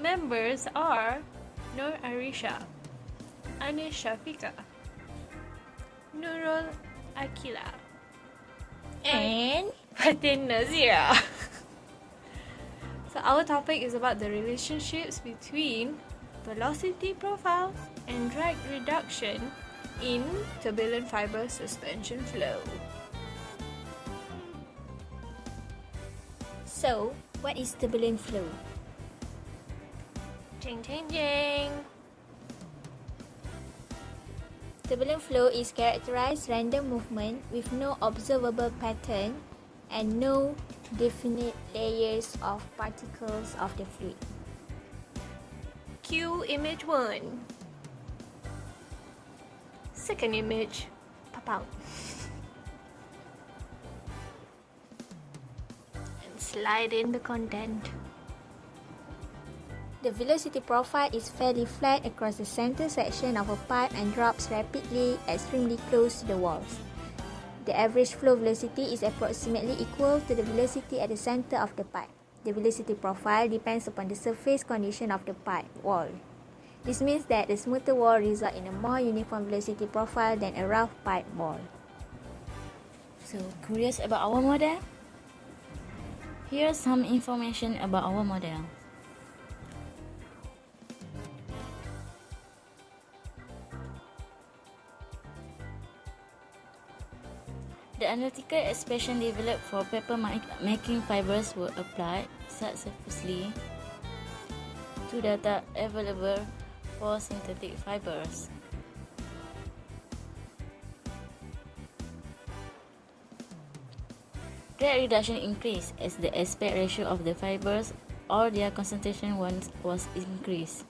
members are Nur ARISHA, SYAFIQAH, NURUL, AQILAH, And FATIN, NAZIRAH. So our topic is about the relationships between velocity profile and drag reduction in turbulent fiber suspension flow. so, what is turbulent flow? Jing, jing, jing. Turbulent flow is characterized random movement with no observable pattern and no definite layers of particles of the fluid. Cue image 1. Second image, pop out. And slide in the content. The velocity profile is fairly flat across the center section of a pipe and drops rapidly, extremely close to the walls. The average flow velocity is approximately equal to the velocity at the center of the pipe. The velocity profile depends upon the surface condition of the pipe wall. This means that the smoother wall results in a more uniform velocity profile than a rough pipe wall. So, curious about our model? Here's some information about our model. The analytical expression developed for paper making fibers were applied successfully to data available for synthetic fibers. Drag reduction increased as the aspect ratio of the fibers or their concentration was increased.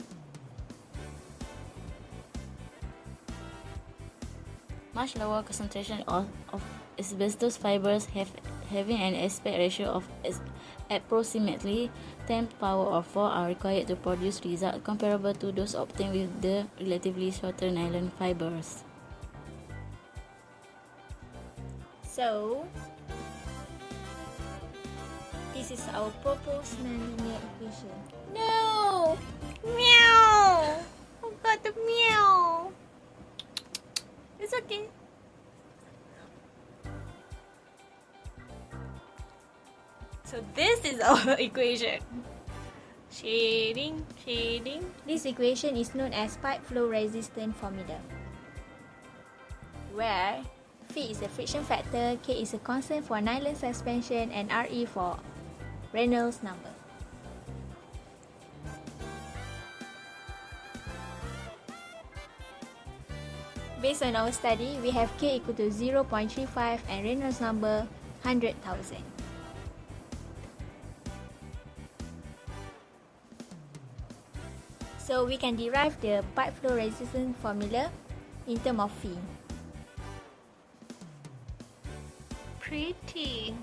Much lower concentration of asbestos fibers having an aspect ratio of approximately 10 power of 4 are required to produce results comparable to those obtained with the relatively shorter nylon fibers. So, this is our proposed nonlinear equation. No! Meow! I've got the meow! It's okay. So this is our equation. Shading, shading. This equation is known as pipe flow resistance formula, where phi is the friction factor, K is a constant for nylon suspension, and Re for Reynolds number. Based on our study, we have K equal to 0.35 and Reynolds number 100,000. So we can derive the pipe flow resistance formula in terms of phi. Pretty.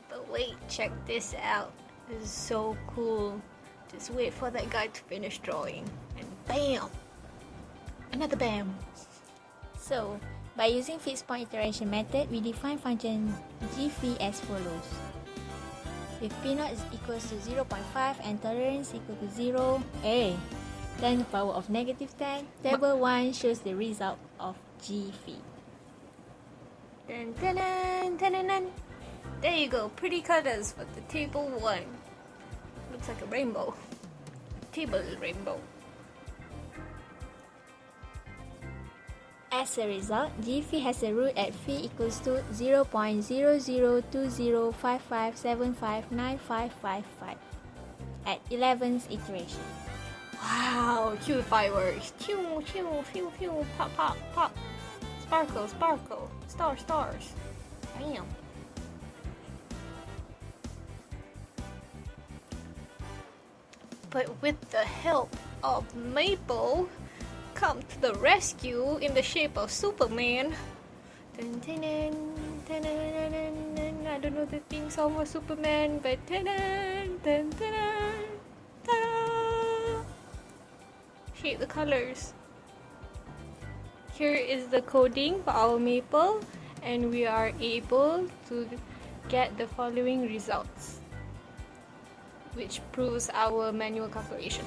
But wait, check this out. This is so cool. Just wait for that guy to finish drawing. And bam! Another bam. So, by using fixed point iteration method, we define function g phi as follows. If P0 is equals to 0.5 and tolerance equal to 0, 10 to the power of negative 10, table 1 shows the result of g phi. Dun, dun, dun, dun, dun, dun. There you go, pretty colors for the table 1. Looks like a rainbow. Table rainbow. As a result, g phi has a root at phi equals to 0.002055759555 at 11th iteration. Wow, cute fireworks. Pew, pew, pew, pew, pop, pop, pop. Sparkle, sparkle. Stars, stars. Bam. But with the help of Maple, come to the rescue in the shape of Superman. Dun, dun, dun, dun, dun, dun, dun, dun. I don't know the theme song for Superman, but dun, dun, dun, dun, dun, dun. Shape the colors. Here is the coding for our Maple, and we are able to get the following results, which proves our manual calculation.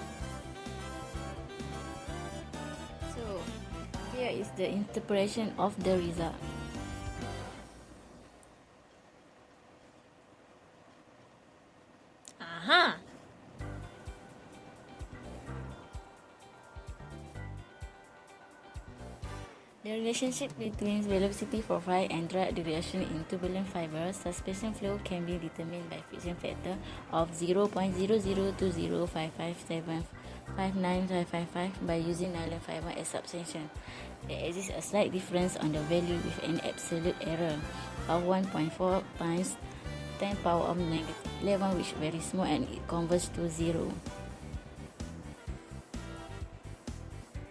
So, here is the interpretation of the result. Aha! The relationship between velocity profile and drag duration in turbulent fibers suspension flow can be determined by friction factor of 0.00205575955 by using nylon fiber as suspension. There exists a slight difference on the value with an absolute error of 1.4 times 10 power of negative 11, which is very small, and it converges to 0.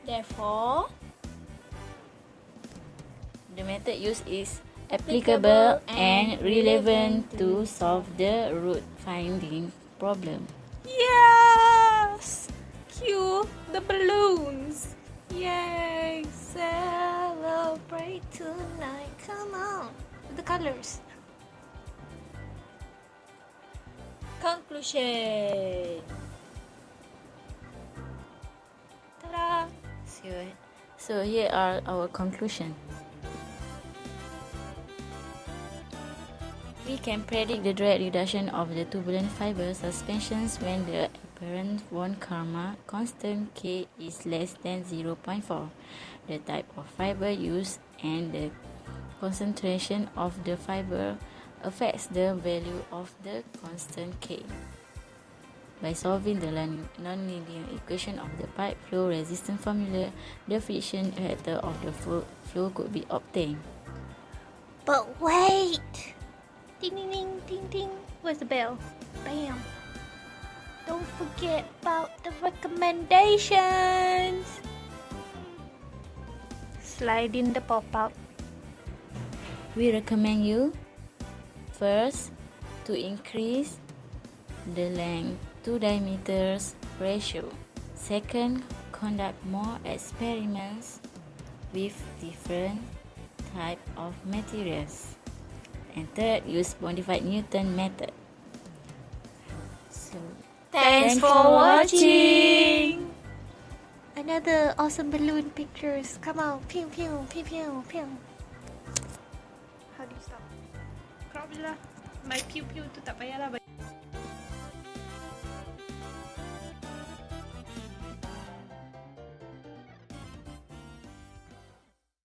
Therefore, the method used is applicable and relevant to solve the root finding problem. yes! Cue the balloons! Yay! Celebrate tonight! Come on! The colors. Conclusion. Ta-da! So here are our conclusion. We can predict the drag reduction of the turbulent fiber suspensions when the apparent von Karman constant K is less than 0.4, the type of fiber used, and the concentration of the fiber affects the value of the constant K. By solving the nonlinear equation of the pipe flow resistance formula, the friction factor of the flow could be obtained. But wait! Ding ding ding ding ding. Where's the bell? Bam! Don't forget about the recommendations. Slide in the pop-out. We recommend you, first, to increase the length to diameters ratio. Second, conduct more experiments with different type of materials. And third, use modified Newton method. So, Thanks for watching. Another awesome balloon pictures. Come on, pew pew pew pew pew. How do you stop? Crop je lah. My pew pew tu tak payah lah.